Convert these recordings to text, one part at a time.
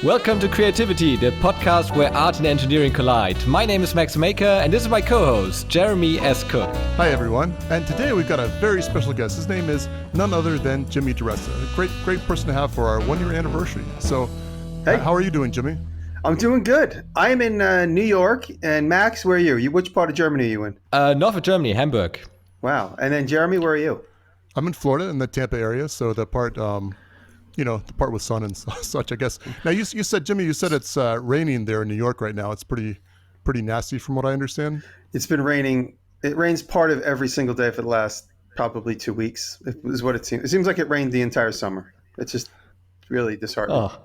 Welcome to Creativity, the podcast where art and engineering collide. My name is Max Maker, and this is my co-host, Jeremy S. Cook. Hi, everyone. And today we've got a very special guest. His name is none other than Jimmy Diresta, a great person to have for our one-year anniversary. So, hey, how are you doing, Jimmy? I'm doing good. I am in New York. And Max, where are you? Which part of Germany are you in? North of Germany, Hamburg. Wow. And then Jeremy, where are you? I'm in Florida, in the Tampa area. So the part, the part with sun and such, I guess. Now, you said, Jimmy, it's raining there in New York right now. It's pretty nasty from what I understand. It's been raining. It rains part of every single day for the last probably 2 weeks, is what it seems. It seems like it rained the entire summer. It's just really disheartening. Oh.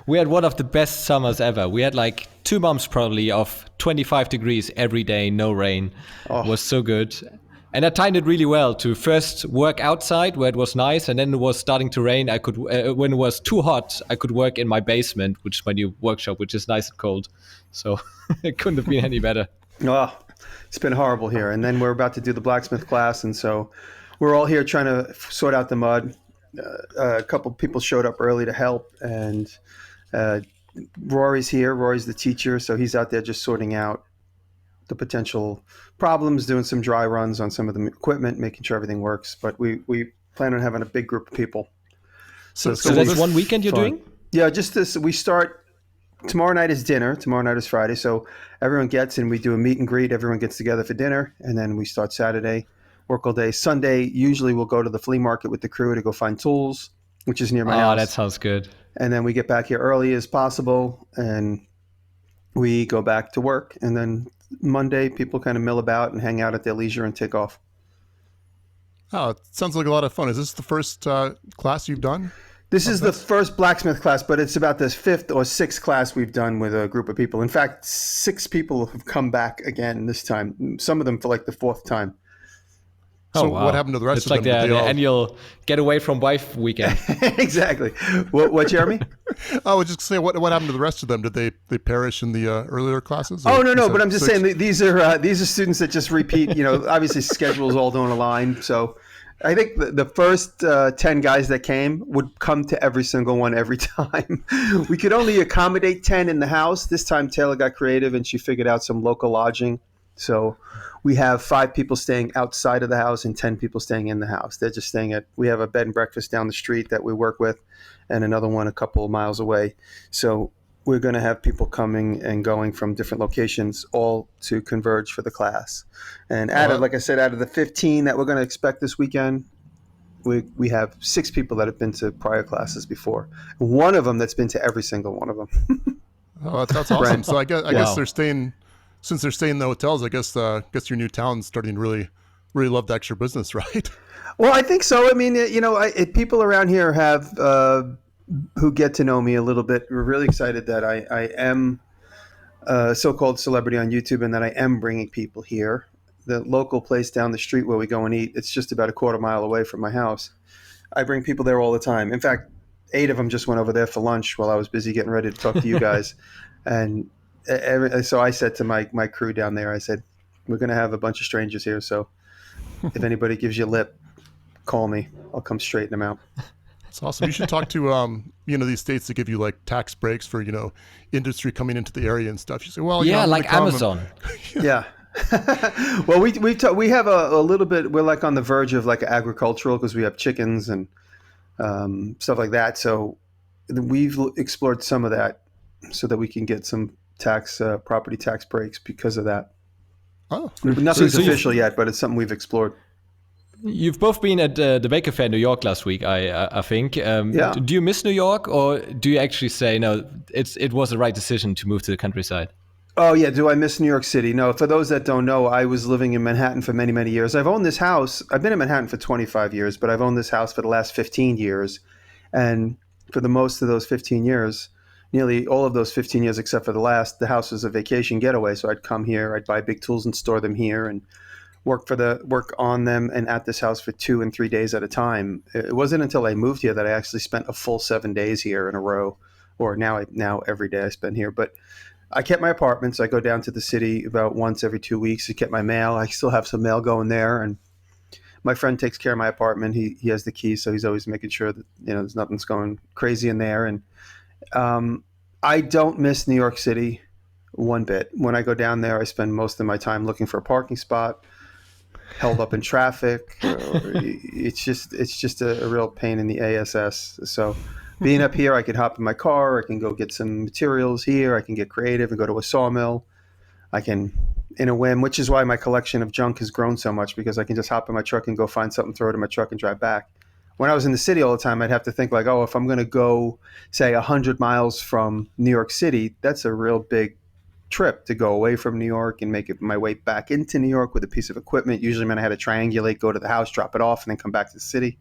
We had one of the best summers ever. We had like 2 months probably of 25 degrees every day, no rain. It was so good. And I timed it really well to first work outside where it was nice, and then it was starting to rain. I could, when it was too hot, I could work in my basement, which is my new workshop, which is nice and cold. So it couldn't have been any better. Oh, it's been horrible here. And then we're about to do the blacksmith class, and so we're all here trying to sort out the mud. A couple people showed up early to help, and Rory's here. Rory's the teacher, so he's out there just sorting out the potential problems, doing some dry runs on some of the equipment, making sure everything works. But we plan on having a big group of people. So that's one weekend you're doing? Yeah, just this. We start tomorrow night is dinner. Tomorrow night is Friday, so everyone gets and we do a meet and greet. Everyone gets together for dinner, and then we start Saturday, work all day. Sunday, usually we'll go to the flea market with the crew to go find tools, which is near my house. Oh, that sounds good. And then we get back here early as possible, and we go back to work, and then Monday, people kind of mill about and hang out at their leisure and take off. Oh, it sounds like a lot of fun. Is this the first class you've done? This is the first blacksmith class, but it's about the 5th or 6th class we've done with a group of people. In fact, 6 people have come back again this time, some of them for like the 4th time. So what happened to the rest of them? It's like the annual get away from wife weekend. Exactly. What, Jeremy? I was just saying, what happened to the rest of them? Did they perish in the earlier classes? Oh, no. But I'm just saying these are students that just repeat. Obviously schedules all don't align. So I think the first 10 guys that came would come to every single one every time. We could only accommodate 10 in the house. This time Taylor got creative and she figured out some local lodging. So we have 5 people staying outside of the house and 10 people staying in the house. They're just we have a bed and breakfast down the street that we work with and another one a couple of miles away. So we're going to have people coming and going from different locations all to converge for the class. And like I said, out of the 15 that we're going to expect this weekend, we have 6 people that have been to prior classes before. One of them that's been to every single one of them. Oh, that's awesome. So I guess they're staying... Since they're staying in the hotels, I guess your new town's starting to really love the extra business, right? Well, I think so. I mean, people around here have who get to know me a little bit. We're really excited that I am a so-called celebrity on YouTube and that I am bringing people here. The local place down the street where we go and eat, it's just about a quarter mile away from my house. I bring people there all the time. In fact, 8 of them just went over there for lunch while I was busy getting ready to talk to you guys. And so I said to my crew down there, I said, we're going to have a bunch of strangers here. So if anybody gives you lip, call me. I'll come straighten them out. That's awesome. You should talk to, these states that give you like tax breaks for, industry coming into the area and stuff. You say, well, like Amazon. Yeah. Well, we have a little bit, we're like on the verge of like agricultural because we have chickens and stuff like that. So we've explored some of that so that we can get some property tax breaks because of that. Oh, nothing's official yet, but it's something we've explored. You've both been at the Baker Fair in New York last week, I think. Yeah. Do you miss New York, or do you actually say no? It was the right decision to move to the countryside? Oh yeah. Do I miss New York City? No. For those that don't know, I was living in Manhattan for many, many years. I've owned this house. I've been in Manhattan for 25 years, but I've owned this house for the last 15 years, and for the most of those 15 years. Nearly all of those 15 years, except for the last, the house was a vacation getaway. So I'd come here, I'd buy big tools and store them here and work on them and at this house for 2 and 3 days at a time. It wasn't until I moved here that I actually spent a full 7 days here in a row, or now every day I spend here. But I kept my apartment, so I go down to the city about once every 2 weeks to get my mail. I still have some mail going there, and my friend takes care of my apartment. He has the key, so he's always making sure that there's nothing's going crazy in there. And I don't miss New York City one bit. When I go down there, I spend most of my time looking for a parking spot, held up in traffic. It's just a real pain in the ass. So being up here, I can hop in my car. I can go get some materials here. I can get creative and go to a sawmill. I can, in a whim, which is why my collection of junk has grown so much, because I can just hop in my truck and go find something, throw it in my truck, and drive back. When I was in the city all the time, I'd have to think like, oh, if I'm going to go, say, 100 miles from New York City, that's a real big trip to go away from New York and make it my way back into New York with a piece of equipment. Usually, when I had to triangulate, go to the house, drop it off, and then come back to the city.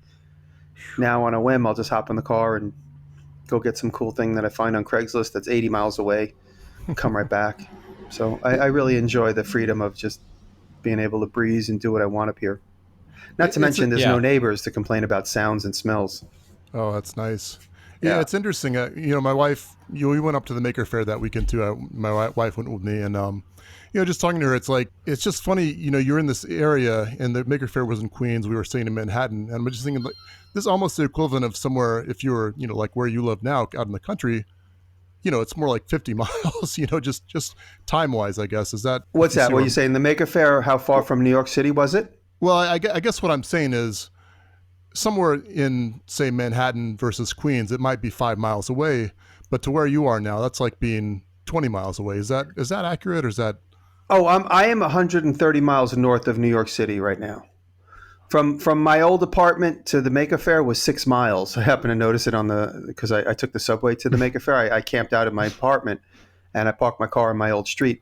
Now, on a whim, I'll just hop in the car and go get some cool thing that I find on Craigslist that's 80 miles away, come right back. So I really enjoy the freedom of just being able to breeze and do what I want up here. Not to mention there's no neighbors to complain about sounds and smells. Oh, that's nice. Yeah, it's interesting. My wife, we went up to the Maker Faire that weekend too. My wife went with me, and just talking to her, it's just funny. You're in this area, and the Maker Faire was in Queens. We were staying in Manhattan, and I'm just thinking, like, this is almost the equivalent of somewhere if you were, like where you live now, out in the country. It's more like 50 miles. Just time wise, I guess. Is that what's that? What you saying? The Maker Faire? How far from New York City was it? Well, I guess what I'm saying is, somewhere in, say, Manhattan versus Queens, it might be 5 miles away, but to where you are now, that's like being 20 miles away. Is that accurate, or is that? Oh, I am 130 miles north of New York City right now. From my old apartment to the Maker Faire was 6 miles. I happened to notice it because I took the subway to the Maker Faire. I camped out in my apartment, and I parked my car on my old street.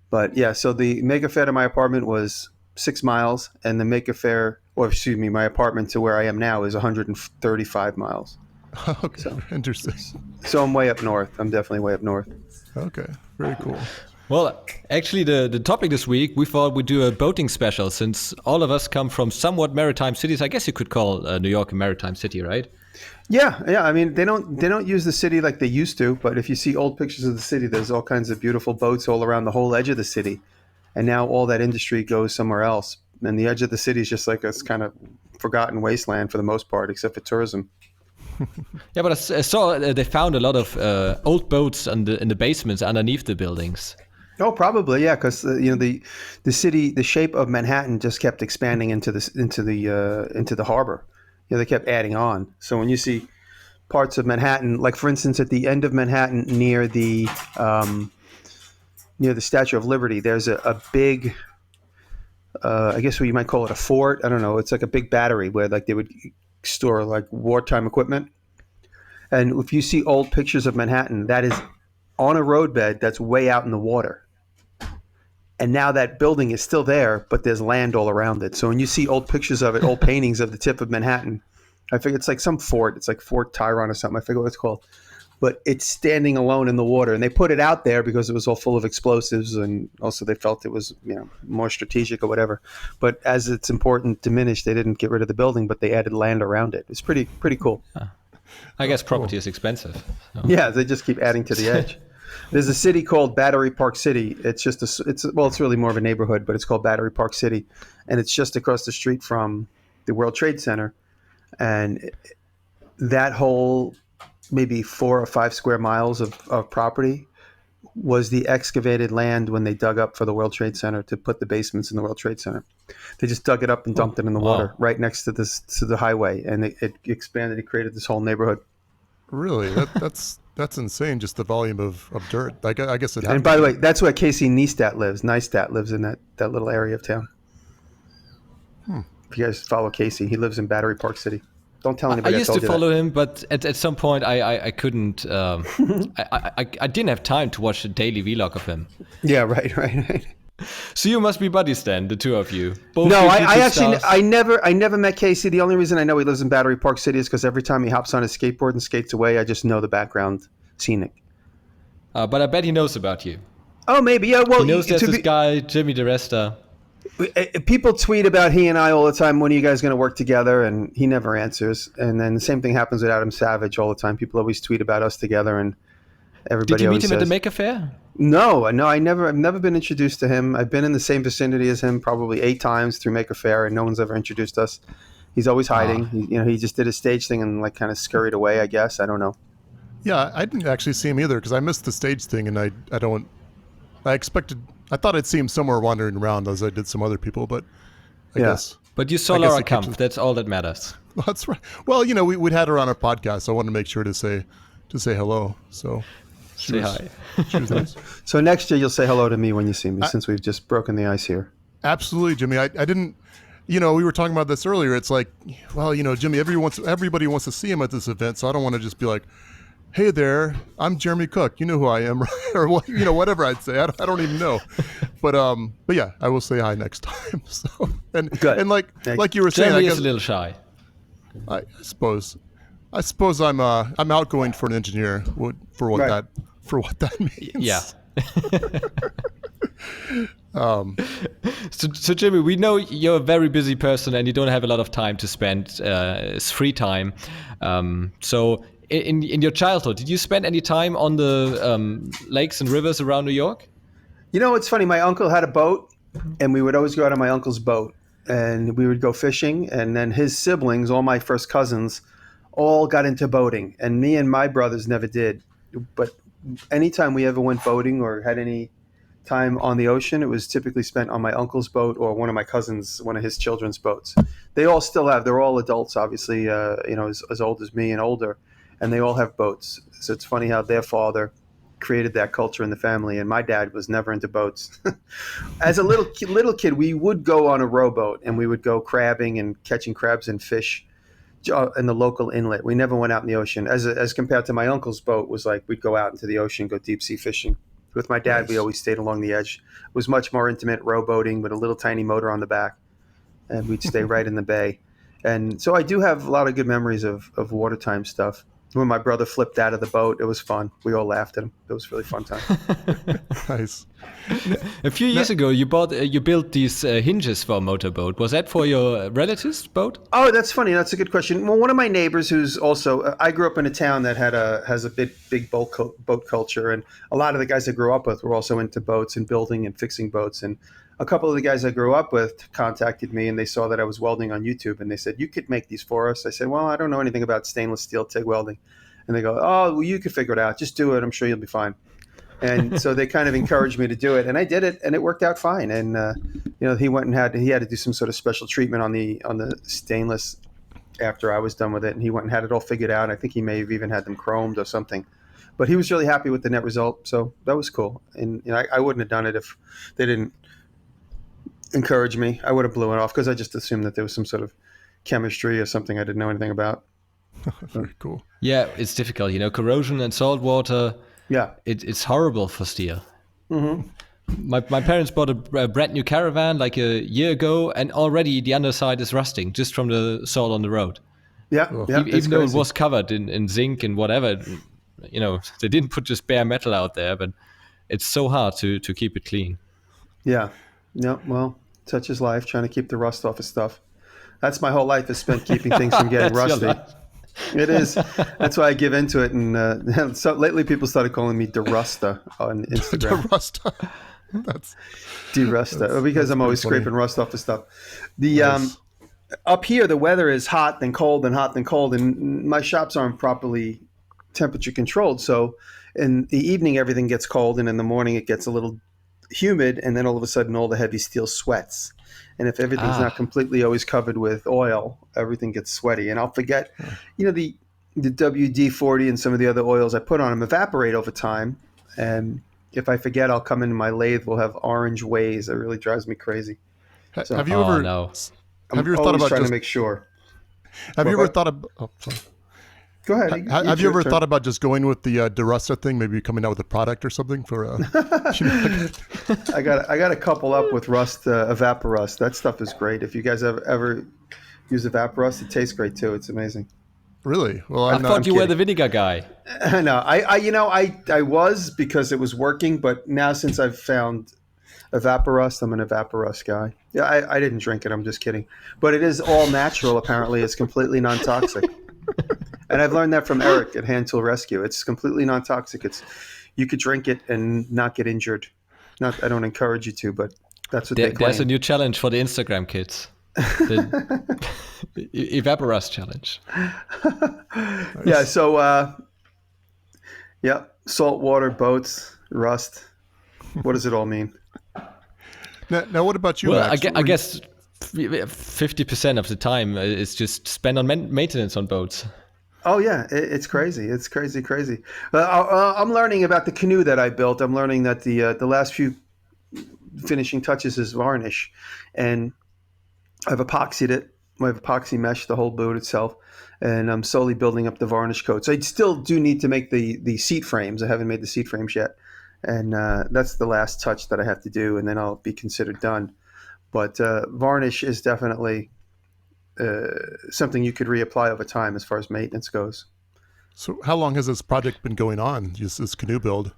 But yeah, so the Maker Faire to my apartment was 6 miles, and the Maker Faire, my apartment to where I am now is 135 miles. Okay, so interesting. So I'm way up north. I'm definitely way up north. Okay, very cool. Well, actually, the topic this week, we thought we'd do a boating special, since all of us come from somewhat maritime cities. I guess you could call New York a maritime city, right? Yeah. I mean, they don't use the city like they used to, but if you see old pictures of the city, there's all kinds of beautiful boats all around the whole edge of the city. And now all that industry goes somewhere else. And the edge of the city is just like a kind of forgotten wasteland for the most part, except for tourism. Yeah, but I saw they found a lot of old boats in the basements underneath the buildings. Oh, probably, yeah, because the city, the shape of Manhattan just kept expanding into the harbor. They kept adding on. So when you see parts of Manhattan, like for instance, at the end of Manhattan near the Statue of Liberty, there's a big, I guess what you might call it a fort. I don't know. It's like a big battery where like they would store like wartime equipment. And if you see old pictures of Manhattan, that is on a roadbed that's way out in the water. And now that building is still there, but there's land all around it. So when you see old pictures of it, old paintings of the tip of Manhattan, I figure it's like some fort. It's like Fort Tyrone or something. I forget what it's called. But it's standing alone in the water. And they put it out there because it was all full of explosives. And also they felt it was more strategic or whatever. But as its importance diminished, they didn't get rid of the building, but they added land around it. It's pretty cool. I guess property is expensive. So. Yeah, they just keep adding to the edge. There's a city called Battery Park City. It's just it's really more of a neighborhood, but it's called Battery Park City, and it's just across the street from the World Trade Center, and that whole maybe 4 or 5 square miles of property was the excavated land when they dug up for the World Trade Center to put the basements in the World Trade Center. They just dug it up and dumped it in the water right next to the highway, and it expanded. It created this whole neighborhood. Really, that's insane. Just the volume of dirt. I guess it. And by the way, that's where Casey Neistat lives. Neistat lives in that little area of town. If you guys follow Casey, he lives in Battery Park City. Don't tell anybody. I used to follow him, but at some point I couldn't. I didn't have time to watch a daily vlog of him. Yeah, right. So you must be buddies then, the two of you. Both no, I never met Casey. The only reason I know he lives in Battery Park City is because every time he hops on his skateboard and skates away, I just know the background scenic. But I bet he knows about you. Oh, maybe. Yeah, well, he knows there's this guy, Jimmy Diresta. People tweet about he and I all the time. When are you guys going to work together? And he never answers. And then the same thing happens with Adam Savage all the time. People always tweet about us together, and everybody. Did you meet him says, at the Maker Faire? No, I've never been introduced to him. I've been in the same vicinity as him probably 8 times through Maker Faire, and no one's ever introduced us. He's always hiding. He just did his stage thing and like kind of scurried away, I guess. I don't know. Yeah, I didn't actually see him either because I missed the stage thing, and I thought I'd see him somewhere wandering around as I did some other people, but I guess. But you saw I guess Laura he kept Kampf. That's all that matters. Well, that's right. Well, we'd had her on our podcast, so I wanted to make sure to say hello. So Say hi. she was nice. So next year you'll say hello to me when you see me, since we've just broken the ice here. Absolutely, Jimmy. I didn't. We were talking about this earlier. It's like, well, Jimmy, everybody wants to see him at this event, so I don't want to just be like, hey there, I'm Jeremy Cook. You know who I am, right? Or whatever I'd say. I don't even know. But yeah, I will say hi next time. So Good. and like you were saying, Jeremy I is guess a little shy. I suppose I'm outgoing for an engineer for what that means. Yeah. So Jimmy, we know you're a very busy person and you don't have a lot of time to spend free time. So in your childhood, did you spend any time on the lakes and rivers around New York? It's funny. My uncle had a boat, and we would always go out on my uncle's boat, and we would go fishing. And then his siblings, all my first cousins, all got into boating, and me and my brothers never did. But anytime we ever went boating or had any time on the ocean, it was typically spent on my uncle's boat or one of his children's boats. They all still have. They're all adults, obviously, as old as me and older, and they all have boats. So it's funny how their father created that culture in the family, and my dad was never into boats. As a little kid, we would go on a rowboat and we would go crabbing and catching crabs and fish in the local inlet. We never went out in the ocean. As compared to my uncle's boat, was like we'd go out into the ocean, go deep sea fishing. With my dad, we always stayed along the edge. It was much more intimate rowboating with a little tiny motor on the back, and we'd stay right in the bay. And so I do have a lot of good memories of wartime stuff. When my brother flipped out of the boat, it was fun. We all laughed at him. It was a really fun time. Nice. A few years ago, you built these hinges for a motorboat. Was that for your relative's boat? Oh, that's funny. That's a good question. Well, one of my neighbors, who's also, I grew up in a town that has a big boat culture, and a lot of the guys I grew up with were also into boats and building and fixing boats. And a couple of the guys I grew up with contacted me, and they saw that I was welding on YouTube, and they said, "You could make these for us." I said, "Well, I don't know anything about stainless steel TIG welding." And they go, "Oh, well, you could figure it out. Just do it. I'm sure you'll be fine." And so they kind of encouraged me to do it, and I did it, and it worked out fine. And he went and had to do some sort of special treatment on the stainless after I was done with it, and he went and had it all figured out. I think he may have even had them chromed or something, but he was really happy with the net result. So that was cool. And I wouldn't have done it if they didn't encourage me. I would have blew it off because I just assumed that there was some sort of chemistry or something I didn't know anything about. Very cool. Yeah, it's difficult. Corrosion and salt water. Yeah, it's horrible for steel. Mm-hmm. My parents bought a brand new caravan like a year ago, and already the underside is rusting just from the salt on the road. Yeah, Even though it was covered in zinc and whatever, they didn't put just bare metal out there, but it's so hard to keep it clean. Yeah. No, well, such is life, trying to keep the rust off of stuff. That's my whole life is spent keeping things from getting rusty. It is. That's why I give into it. And so lately people started calling me Diresta on Instagram. Diresta. That's Diresta, because I'm always scraping rust off of stuff. Up here, the weather is hot then cold and hot then cold, and my shops aren't properly temperature controlled. So in the evening, everything gets cold, and in the morning, it gets a little humid, and then all of a sudden, all the heavy steel sweats. And if everything's not completely always covered with oil, everything gets sweaty. And I'll forget, the WD-40 and some of the other oils I put on them evaporate over time. And if I forget, I'll come into my lathe, we'll have orange ways. It really drives me crazy. So, have you ever thought about trying to make sure? Have you ever thought about? Oh, sorry. Go ahead. Have you ever thought about just going with the Diresta thing? Maybe coming out with a product or something for. I got a couple up with rust, Evaporust. That stuff is great. If you guys ever use Evaporust, it tastes great too. It's amazing. Really? Well, I thought you were the vinegar guy. No, I was, because it was working, but now since I've found Evaporust, I'm an Evaporust guy. Yeah, I didn't drink it. I'm just kidding. But it is all natural. Apparently, it's completely non-toxic. And I've learned that from Eric at Hand Tool Rescue. It's completely non-toxic. You could drink it and not get injured. I don't encourage you to, but that's what they claim. There's a new challenge for the Instagram kids. The Evaporust challenge. Yeah. So Yep. Saltwater boats, rust. What does it all mean? Now, what about you, Well, Max? I guess 50% of the time is just spent on maintenance on boats. Oh yeah, it's crazy. It's crazy, crazy. I'm learning about the canoe that I built. I'm learning that the last few finishing touches is varnish, and I've epoxied it. I've epoxy meshed the whole boat itself, and I'm slowly building up the varnish coat. So I still do need to make the seat frames. I haven't made the seat frames yet, and that's the last touch that I have to do, and then I'll be considered done. But varnish is definitely something you could reapply over time as far as maintenance goes. So how long has this project been going on, just this canoe build?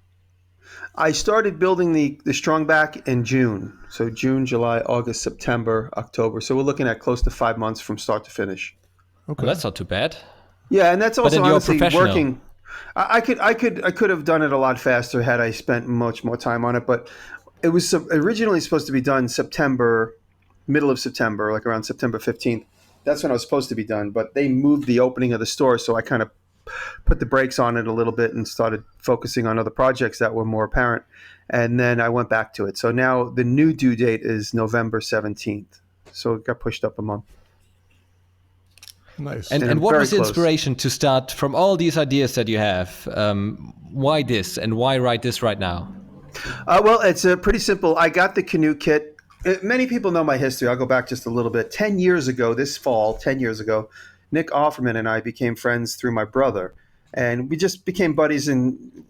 I started building the Strongback in June. So June, July, August, September, October. So we're looking at close to 5 months from start to finish. Okay. Well, that's not too bad. Yeah, and that's But also then you're honestly professional. working. I could have done it a lot faster had I spent much more time on it. But it was originally supposed to be done September, middle of September, like around September 15th. That's when I was supposed to be done. But they moved the opening of the store, so I kind of put the brakes on it a little bit and started focusing on other projects that were more apparent. And then I went back to it. So now the new due date is November 17th. So it got pushed up a month. Nice. And I'm what very was the close. inspiration to start from all these ideas that you have? Why this and why write this right now? Well, it's pretty simple. I got the canoe kit. Many people know my history. I'll go back just a little bit. 10 years ago, this fall, 10 years ago, Nick Offerman and I became friends through my brother. And we just became buddies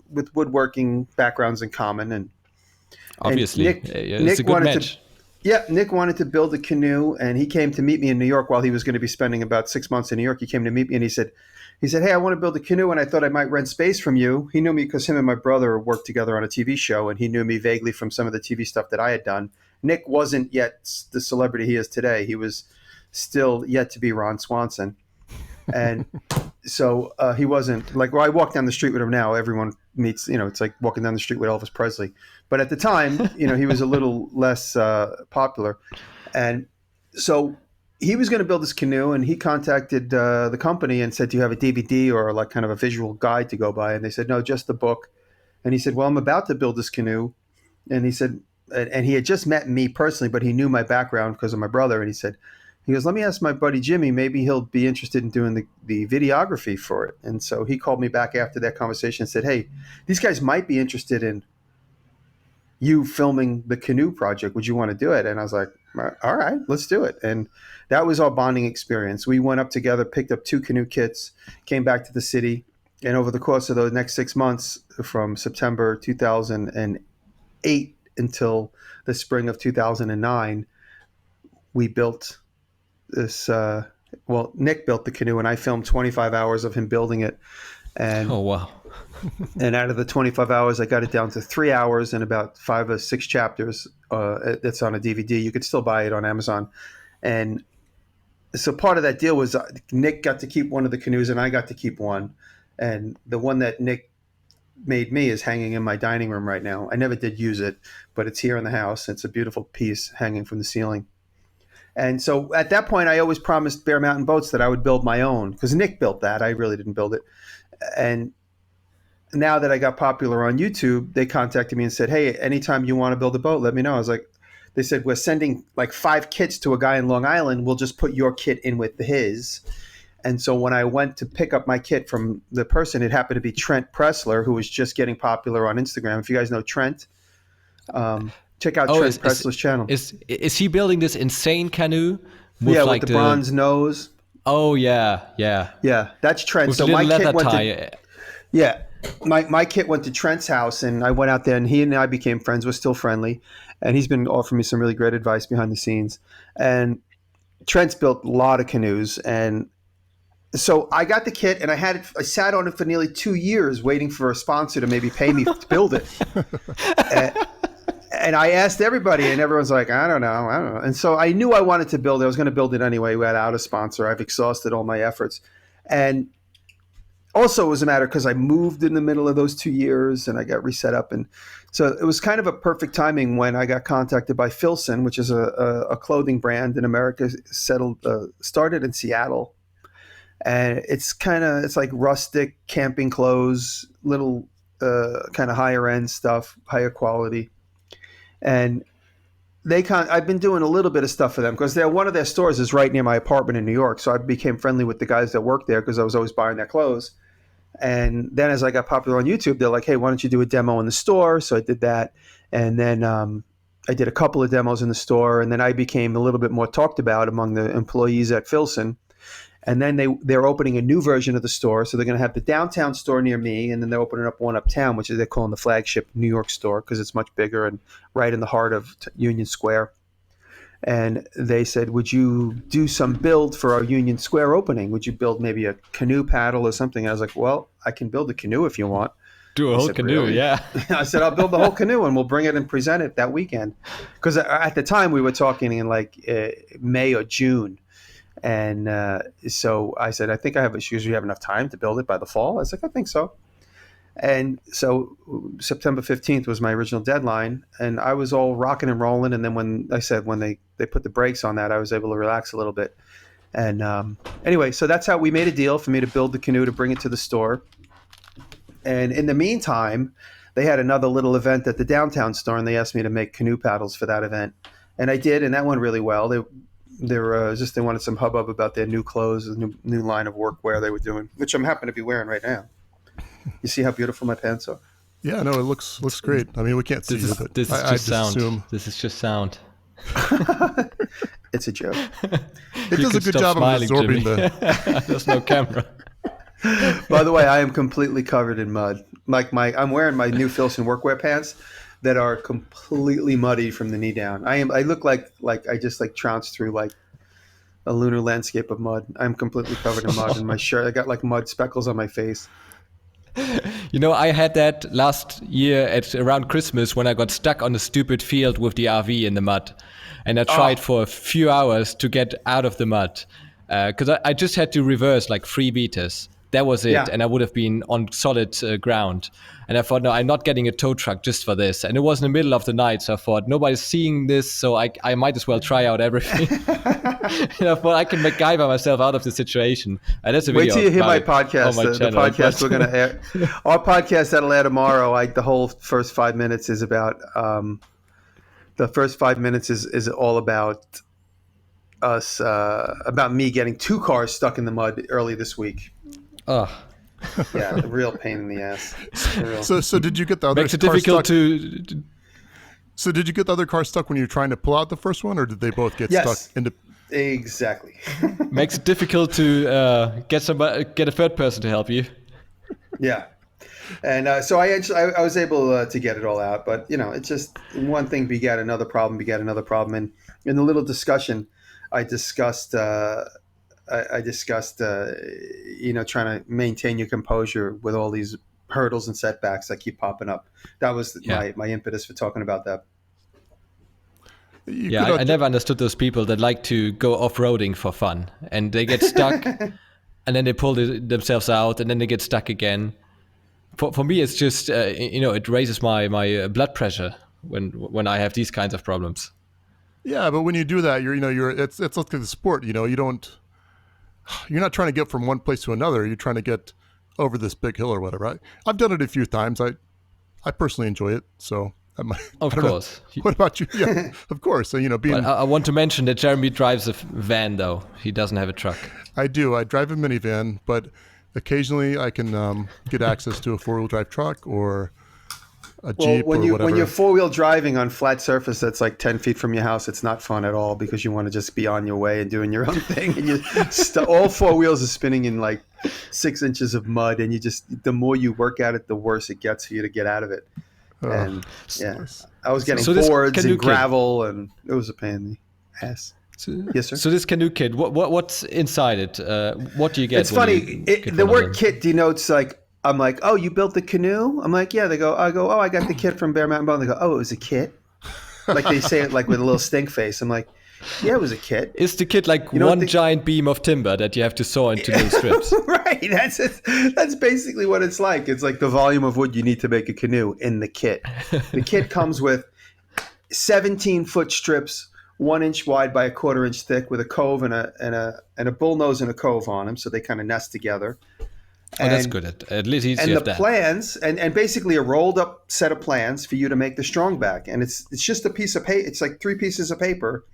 with woodworking backgrounds in common. And Obviously, Nick it's a good wanted match. Nick wanted to build a canoe, and he came to meet me in New York while he was going to be spending about 6 months in New York. He came to meet me, and he said, "Hey, I want to build a canoe, and I thought I might rent space from you." He knew me because him and my brother worked together on a TV show, and he knew me vaguely from some of the TV stuff that I had done. Nick wasn't yet the celebrity he is today. He was still yet to be Ron Swanson, and so he wasn't like. Well, I walk down the street with him now. Everyone meets. It's like walking down the street with Elvis Presley. But at the time, he was a little less popular, and so he was going to build this canoe, and he contacted the company and said, "Do you have a DVD or like kind of a visual guide to go by?" And they said, "No, just the book." And he said, "Well, I'm about to build this canoe," and he said, and he had just met me personally, but he knew my background because of my brother, and he goes, "Let me ask my buddy Jimmy. Maybe he'll be interested in doing the videography for it." And so he called me back after that conversation and said, "Hey, these guys might be interested in you filming the canoe project. Would you want to do it?" And I was like, "All right, let's do it." And that was our bonding experience. We went up together, picked up 2 canoe kits, came back to the city. And over the course of the next 6 months, from September 2008 until the spring of 2009, we built this. Nick built the canoe, and I filmed 25 hours of him building it. And Oh, wow. and out of the 25 hours, I got it down to 3 hours and about 5 or 6 chapters. It's on a DVD. You could still buy it on Amazon. And so part of that deal was Nick got to keep one of the canoes and I got to keep one. And the one that Nick made me is hanging in my dining room right now. I never did use it, but it's here in the house. It's a beautiful piece hanging from the ceiling. And so at that point, I always promised Bear Mountain Boats that I would build my own because Nick built that. I really didn't build it. And now that I got popular on YouTube, they contacted me and said, "Hey, anytime you want to build a boat, let me know." I was like, they said, "We're sending like 5 kits to a guy in Long Island. We'll just put your kit in with his." And so when I went to pick up my kit from the person, it happened to be Trent Pressler, who was just getting popular on Instagram. If you guys know Trent, check out Trent Pressler's channel. Is he building this insane canoe? With the bronze nose. Oh, yeah. Yeah, that's Trent. With so the my little leather kit went tie. to Yeah. My kit went to Trent's house, and I went out there, and he and I became friends. We're still friendly, and he's been offering me some really great advice behind the scenes. And Trent's built a lot of canoes, and so I got the kit, and I sat on it for nearly 2 years, waiting for a sponsor to maybe pay me to build it. And I asked everybody, and everyone's like, I don't know. And so I knew I wanted to build it. I was going to build it anyway without a sponsor. I've exhausted all my efforts, and also, it was a matter because I moved in the middle of those 2 years and I got reset up. And so it was kind of a perfect timing when I got contacted by Filson, which is a clothing brand in America, started in Seattle. And it's like rustic camping clothes, little kind of higher end stuff, higher quality. And I've been doing a little bit of stuff for them because one of their stores is right near my apartment in New York. So I became friendly with the guys that work there because I was always buying their clothes. And then as I got popular on YouTube, they're like, hey, why don't you do a demo in the store? So I did that. And then I did a couple of demos in the store. And then I became a little bit more talked about among the employees at Filson. And then they're opening a new version of the store. So they're going to have the downtown store near me. And then they're opening up one uptown, which they're calling the flagship New York store because it's much bigger and right in the heart of Union Square. And they said, would you do some build for our Union Square opening? Would you build maybe a canoe paddle or something? I was like, well, I can build a canoe if you want. Do a whole canoe, really? Yeah. I said, I'll build the whole canoe and we'll bring it and present it that weekend. Because at the time we were talking in like May or June. And so I said, I think I have issues. We have enough time to build it by the fall. I was like, I think so. And so September 15th was my original deadline. And I was all rocking and rolling. And then when they put the brakes on that, I was able to relax a little bit. And anyway, so that's how we made a deal for me to build the canoe to bring it to the store. And in the meantime, they had another little event at the downtown store, and they asked me to make canoe paddles for that event. And I did, and that went really well. They wanted some hubbub about their new clothes, the new line of workwear they were doing, which I'm happy to be wearing right now. You see how beautiful my pants are? Yeah, no, it looks great. I mean, we can't see it, but this is just sound. This is just sound. It's a joke. It does a good job of absorbing the. There's no camera. By the way, I am completely covered in mud. I'm wearing my new Filson workwear pants that are completely muddy from the knee down. I look like I just trounced through like a lunar landscape of mud. I'm completely covered in mud in my shirt. I got like mud speckles on my face. You know, I had that last year at around Christmas when I got stuck on a stupid field with the RV in the mud. And I tried for a few hours to get out of the mud because I just had to reverse like 3 meters. That was it. Yeah. And I would have been on solid ground. And I thought, no, I'm not getting a tow truck just for this. And it was in the middle of the night. So I thought, nobody's seeing this. So I might as well try out everything. And I thought I can MacGyver myself out of the situation. And that's a video. Wait till you hear my podcast. The podcast we're going to air. Our podcast that'll air tomorrow. The whole first 5 minutes is about, the first 5 minutes is all about us, about me getting 2 cars stuck in the mud early this week. Oh. Yeah, a real pain in the ass. So did you get the other Makes it car difficult stuck? to. So did you get the other car stuck when you were trying to pull out the first one, or did they both get stuck into? Exactly. Makes it difficult to get a third person to help you. Yeah, and so I was able to get it all out, but it's just one thing begat another problem, and in the little discussion, I discussed. Trying to maintain your composure with all these hurdles and setbacks that keep popping up. That was my impetus for talking about that. I never understood those people that like to go off-roading for fun, and they get stuck, and then they pull themselves out, and then they get stuck again. For me, it's just it raises my blood pressure when I have these kinds of problems. Yeah, but when you do that, it's like the sport. You're not trying to get from one place to another. You're trying to get over this big hill or whatever. I've done it a few times. I personally enjoy it. So of course. What about you? Yeah, of course. So But I want to mention that Jeremy drives a van, though. He doesn't have a truck. I do. I drive a minivan, but occasionally I can get access to a 4-wheel drive truck or a Jeep or whatever. When you're 4-wheel driving on flat surface that's like 10 feet from your house, it's not fun at all because you want to just be on your way and doing your own thing. And all 4 wheels are spinning in like 6 inches of mud, and the more you work at it, the worse it gets for you to get out of it. And I was getting boards and gravel, and it was a pain in the ass. Yes, sir. So this canoe kit, what's inside it? What do you get? It's funny. The word kit denotes like, I'm like, oh, you built the canoe? I'm like, yeah. I go, oh, I got the kit from Bear Mountain Boat. They go, oh, it was a kit? Like they say it like with a little stink face. I'm like, yeah, it was a kit. Is the kit like one giant beam of timber that you have to saw into little strips? Right. That's basically what it's like. It's like the volume of wood you need to make a canoe in the kit. The kit comes with 17-foot strips, 1 inch wide by a 1/4 inch thick, with a cove and a bull nose and a cove on them, so they kind of nest together. Oh, that's good. At least you and have the that. plans and basically a rolled up set of plans for you to make the strong back. And it's just a piece of paper. It's like 3 pieces of paper.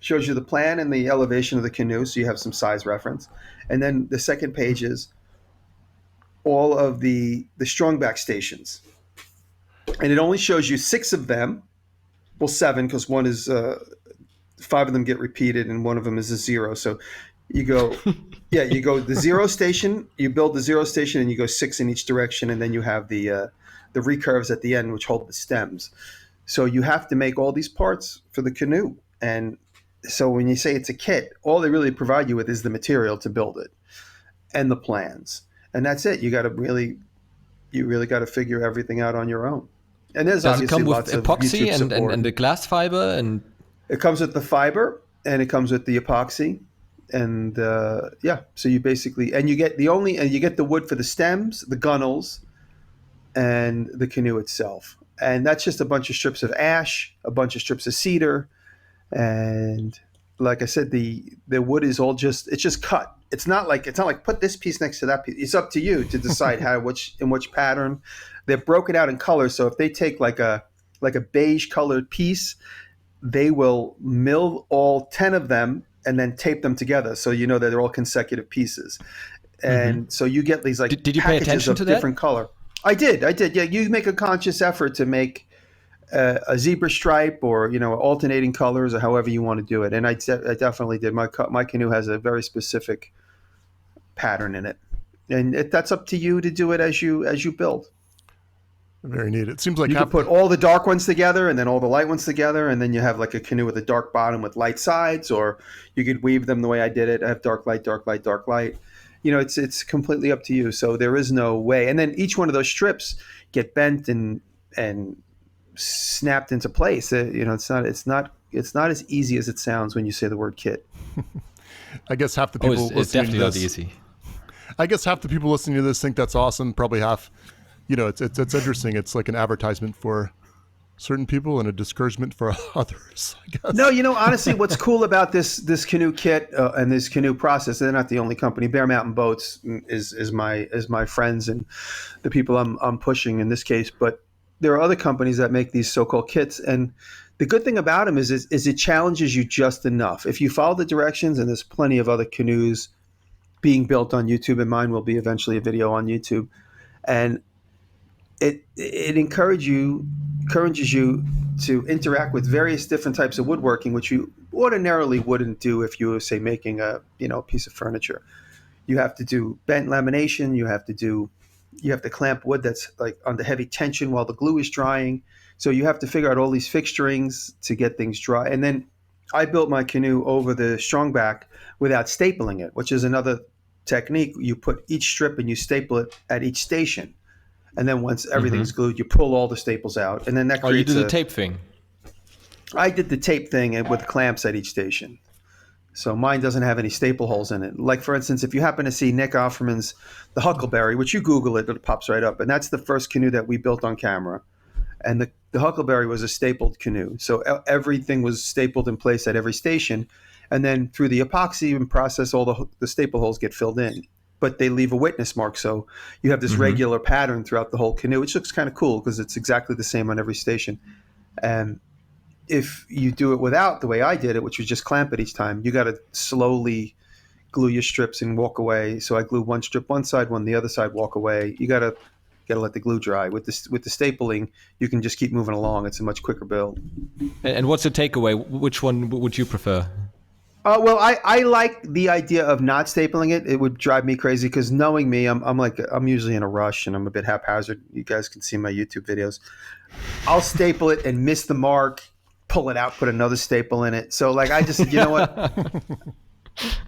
Shows you the plan and the elevation of the canoe, so you have some size reference. And then the second page is all of the strong back stations. And it only shows you 6 of them. Well, 7, because one is 5 of them get repeated and one of them is a 0. So you go, you go the 0 station, you build the 0 station and you go 6 in each direction. And then you have the recurves at the end, which hold the stems. So you have to make all these parts for the canoe. And so when you say it's a kit, all they really provide you with is the material to build it and the plans. And that's it. You really got to figure everything out on your own. And there's Does it obviously come with lots of epoxy YouTube support. and the glass fiber? And It comes with the fiber and it comes with the epoxy. And so you basically, and you get the wood for the stems, the gunnels, and the canoe itself. And that's just a bunch of strips of ash, a bunch of strips of cedar. And like I said, the wood is all it's just cut. It's not like put this piece next to that piece. It's up to you to decide in which pattern. They're broken out in colors. So if they take like a beige colored piece, they will mill all 10 of them and then tape them together. So you know that they're all consecutive pieces. And so you get these did you pay attention to that? Different color. I did. Yeah, you make a conscious effort to make a zebra stripe or alternating colors or however you want to do it. And I definitely did. My canoe has a very specific pattern in it, and that's up to you to do it as you build. Very neat. It seems like you can put all the dark ones together and then all the light ones together, and then you have like a canoe with a dark bottom with light sides, or you could weave them the way I did it. I have dark light, dark light, dark light. It's completely up to you. So there is no way. And then each one of those strips get bent and snapped into place. It's not as easy as it sounds when you say the word kit. I guess half the people it's definitely to not this, easy. I guess half the people listening to this think that's awesome. Probably half, it's interesting. It's like an advertisement for certain people and a discouragement for others, I guess. No, honestly, what's cool about this canoe kit and this canoe process, they're not the only company. Bear Mountain Boats is my friends and the people I'm pushing in this case, but there are other companies that make these so-called kits, and the good thing about them is it challenges you just enough. If you follow the directions, and there's plenty of other canoes being built on YouTube, and mine will be eventually a video on YouTube, and it encourages you to interact with various different types of woodworking, which you ordinarily wouldn't do if you were, say, making a piece of furniture. You have to do bent lamination. You have to clamp wood that's like under heavy tension while the glue is drying. So you have to figure out all these fixturings to get things dry. And then I built my canoe over the strong back without stapling it, which is another technique. You put each strip and you staple it at each station. And then once everything's glued, you pull all the staples out. And then that creates you did the tape thing. I did the tape thing with clamps at each station. So mine doesn't have any staple holes in it. Like, for instance, if you happen to see Nick Offerman's The Huckleberry, which you Google it pops right up. And that's the first canoe that we built on camera. And the Huckleberry was a stapled canoe. So everything was stapled in place at every station. And then through the epoxy and process, all the staple holes get filled in. But they leave a witness mark. So you have this regular pattern throughout the whole canoe, which looks kind of cool because it's exactly the same on every station. And if you do it without the way I did it, which was just clamp it each time, you got to slowly glue your strips and walk away. So I glue one strip one side, one the other side, walk away. You got to let the glue dry. With the stapling, you can just keep moving along. It's a much quicker build. And what's the takeaway? Which one would you prefer? Well, I like the idea of not stapling it. It would drive me crazy because knowing me, I'm usually in a rush and I'm a bit haphazard. You guys can see my YouTube videos. I'll staple it and miss the mark, pull it out, put another staple in it. So like I just, you know what?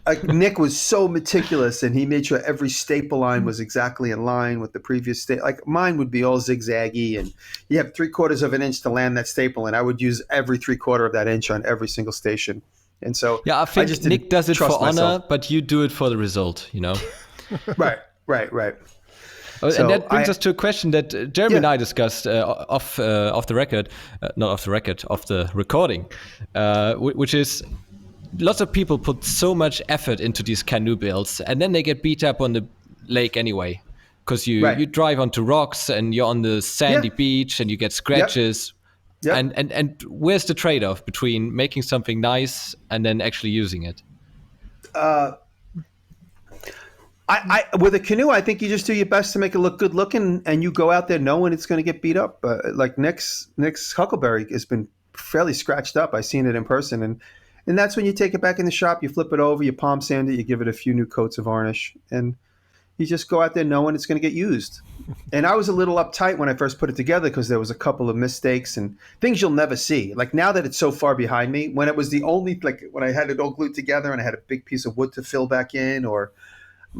Like Nick was so meticulous and he made sure every staple line was exactly in line with the previous staple. Like mine would be all zigzaggy and you have 3/4 of an inch to land that staple and I would use every 3/4 of that inch on every single station. And so yeah, I think Nick does it for honor, but you do it for the result, Right. And that brings us to a question that Jeremy and I discussed off the record, not off the record, off the recording, which is lots of people put so much effort into these canoe builds and then they get beat up on the lake anyway. because you drive onto rocks and you're on the sandy beach and you get scratches. Yep. And where's the trade-off between making something nice and then actually using it? I with a canoe, I think you just do your best to make it look good looking, and you go out there knowing it's going to get beat up. Like Nick's Huckleberry has been fairly scratched up. I've seen it in person, and that's when you take it back in the shop, you flip it over, you palm sand it, you give it a few new coats of varnish, and you just go out there knowing it's going to get used. And I was a little uptight when I first put it together because there was a couple of mistakes and things you'll never see. Like now that it's so far behind me, when it was the only, like when I had it all glued together and I had a big piece of wood to fill back in, or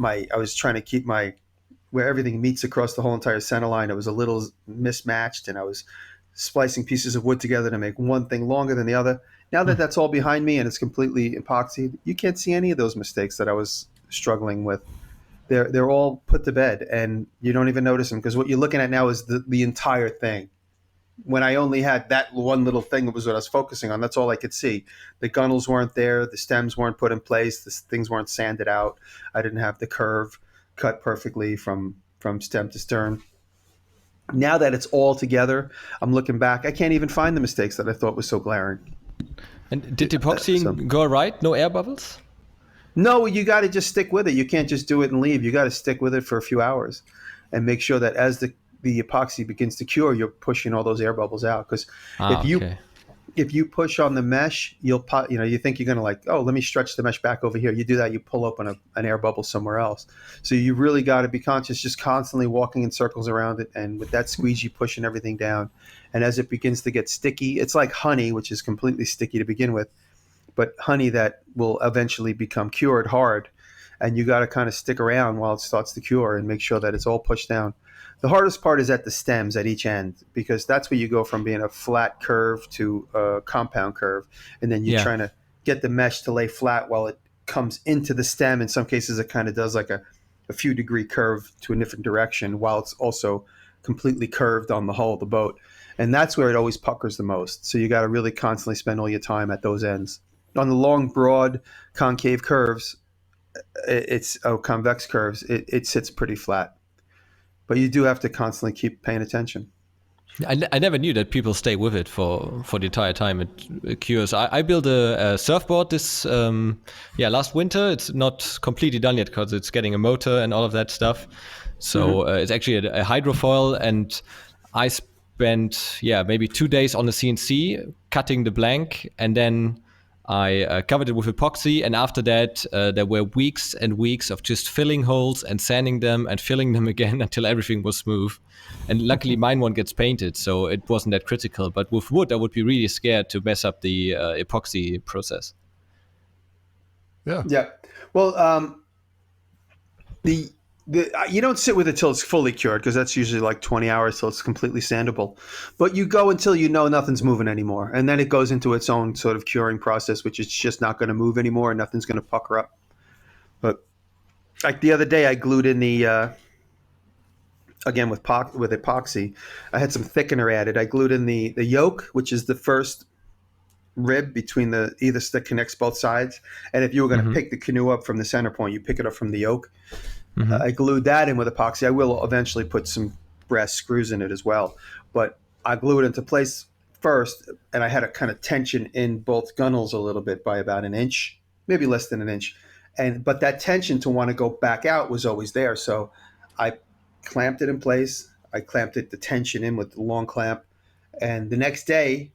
I was trying to keep where everything meets across the whole entire center line, it was a little mismatched, and I was splicing pieces of wood together to make one thing longer than the other. Now that that's all behind me and it's completely epoxied, you can't see any of those mistakes that I was struggling with. They're all put to bed, and you don't even notice them, because what you're looking at now is the entire thing. When I only had that one little thing, it was what I was focusing on. That's all I could see. The gunnels weren't there. The stems weren't put in place. The things weren't sanded out. I didn't have the curve cut perfectly from stem to stern. Now that it's all together, I'm looking back. I can't even find the mistakes that I thought was so glaring. And did epoxy go right? No air bubbles? No, you got to just stick with it. You can't just do it and leave. You got to stick with it for a few hours and make sure that as the epoxy begins to cure, you're pushing all those air bubbles out. Because if you push on the mesh, you think you're going to let me stretch the mesh back over here. You do that, you pull open an air bubble somewhere else. So you really got to be conscious, just constantly walking in circles around it. And with that squeegee pushing everything down. And as it begins to get sticky, it's like honey, which is completely sticky to begin with, but honey that will eventually become cured hard. And you got to kind of stick around while it starts to cure and make sure that it's all pushed down. The hardest part is at the stems at each end, because that's where you go from being a flat curve to a compound curve. And then you're trying to get the mesh to lay flat while it comes into the stem. In some cases, it kind of does like a few degree curve to a different direction while it's also completely curved on the hull of the boat. And that's where it always puckers the most. So you got to really constantly spend all your time at those ends. On the long, broad, concave curves, convex curves, it sits pretty flat. But you do have to constantly keep paying attention. I never knew that people stay with it for the entire time it cures. I built a surfboard this last winter. It's not completely done yet because it's getting a motor and all of that stuff. So it's actually a hydrofoil, and I spent maybe 2 days on the CNC cutting the blank, and then I covered it with epoxy, and after that there were weeks and weeks of just filling holes and sanding them and filling them again until everything was smooth. And luckily mine one gets painted, so it wasn't that critical. But with wood, I would be really scared to mess up the epoxy process. Yeah. Well, you don't sit with it till it's fully cured, because that's usually like 20 hours till it's completely sandable. But you go until you know nothing's moving anymore. And then it goes into its own sort of curing process, which is just not going to move anymore and nothing's going to pucker up. But like the other day, I glued in the, again with epoxy, I had some thickener added. I glued in the yoke, which is the first rib between either that connects both sides. And if you were going to pick the canoe up from the center point, you pick it up from the yoke. I glued that in with epoxy. I will eventually put some brass screws in it as well, but I glue it into place first, and I had a kind of tension in both gunnels a little bit by about an inch, maybe less than an inch, but that tension to want to go back out was always there. So I clamped it in place. I clamped the tension in with the long clamp, and the next day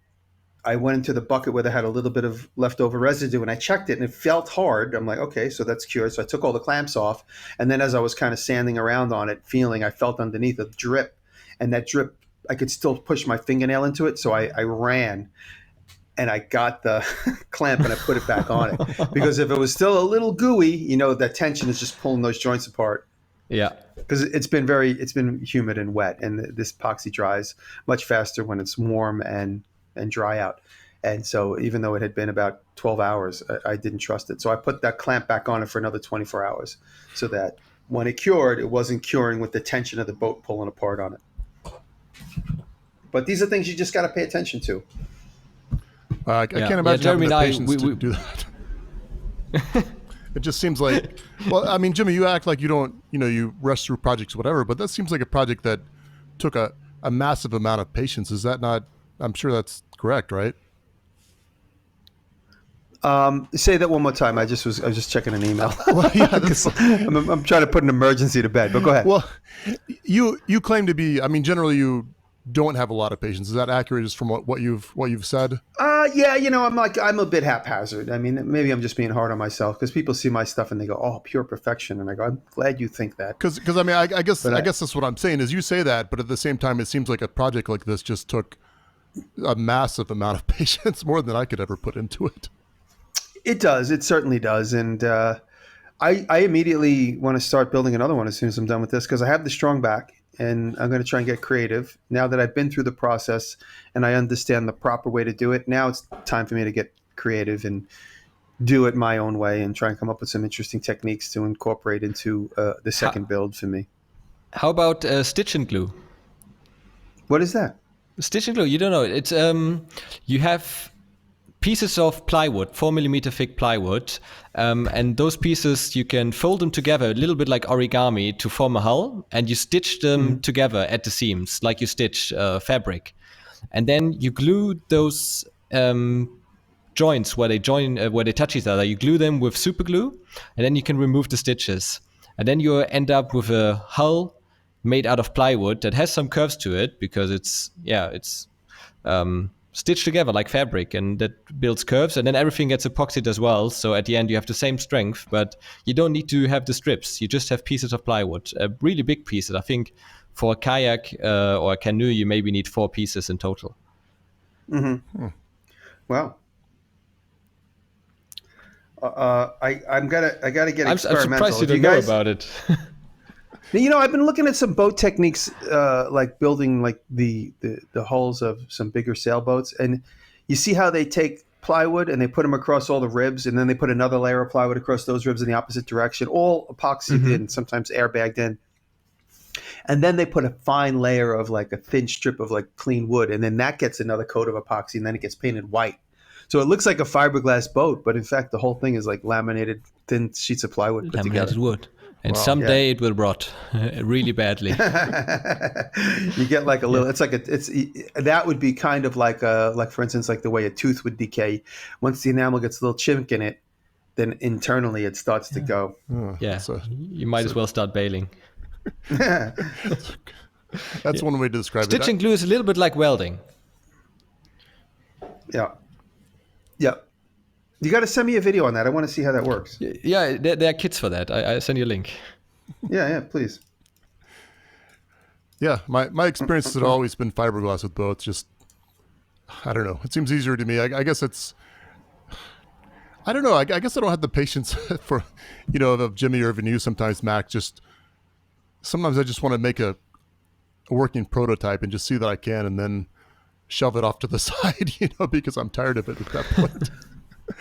I went into the bucket where they had a little bit of leftover residue, and I checked it, and it felt hard. I'm like, okay, so that's cured. So I took all the clamps off, and then as I was kind of sanding around on it, I felt underneath a drip, and that drip, I could still push my fingernail into it. So I ran, and I got the clamp and I put it back on it, because if it was still a little gooey, that tension is just pulling those joints apart. Yeah. Because it's been humid and wet, and this epoxy dries much faster when it's warm and dry out. And so even though it had been about 12 hours, I didn't trust it. So I put that clamp back on it for another 24 hours so that when it cured, it wasn't curing with the tension of the boat pulling apart on it. But these are things you just got to pay attention to. I can't imagine having the patience to do that. It just seems like, well, I mean, Jimmy, you act like you don't, you rush through projects, whatever, but that seems like a project that took a massive amount of patience. Is that not, I'm sure that's correct, right? Say that one more time. I was just checking an email. Well, yeah, I'm trying to put an emergency to bed, but go ahead. Well, you claim to be, I mean, generally you don't have a lot of patience. Is that accurate just from what you've said? Yeah, I'm a bit haphazard. I mean, maybe I'm just being hard on myself because people see my stuff and they go, "Oh, pure perfection," and I go, "I'm glad you think that." Because I mean, I guess that's what I'm saying is you say that, but at the same time, it seems like a project like this just took a massive amount of patience, more than I could ever put into it. It does. It certainly does. And I immediately want to start building another one as soon as I'm done with this because I have the strong back and I'm going to try and get creative. Now that I've been through the process and I understand the proper way to do it, now it's time for me to get creative and do it my own way and try and come up with some interesting techniques to incorporate into the second build for me. How about stitch and glue? What is that? Stitch and glue, you don't know. It's you have pieces of plywood, 4mm thick plywood, and those pieces you can fold them together a little bit like origami to form a hull, and you stitch them together at the seams like you stitch fabric, and then you glue those joints where they touch each other. You glue them with super glue, and then you can remove the stitches, and then you end up with a hull made out of plywood that has some curves to it because it's stitched together like fabric, and that builds curves, and then everything gets epoxied as well. So at the end you have the same strength, but you don't need to have the strips. You just have pieces of plywood, really big pieces. I think for a kayak or a canoe you maybe need 4 pieces in total. Wow. I gotta get experimental. I'm surprised you don't know about it. I've been looking at some boat techniques, like building like the hulls of some bigger sailboats, and you see how they take plywood and they put them across all the ribs, and then they put another layer of plywood across those ribs in the opposite direction, all epoxied in, sometimes airbagged in, and then they put a fine layer of like a thin strip of like clean wood, and then that gets another coat of epoxy, and then it gets painted white. So it looks like a fiberglass boat, but in fact the whole thing is like laminated thin sheets of plywood put Laminated together. wood. And someday it will rot really badly. You get like a little. It's like that would be kind of like for instance, like the way a tooth would decay. Once the enamel gets a little chink in it, then internally it starts to go. You might as well start bailing. That's one way to describe it. Stitching glue is a little bit like welding. Yeah. You got to send me a video on that. I want to see how that works. Yeah, there are kits for that. I send you a link. Yeah, please. Yeah, my experience has always been fiberglass with boats. Just, I don't know. It seems easier to me. I guess it's, I don't know. I guess I don't have the patience for, of Jimmy or even you sometimes, Mac. Just, sometimes I just want to make a working prototype and just see that I can and then shove it off to the side, because I'm tired of it at that point.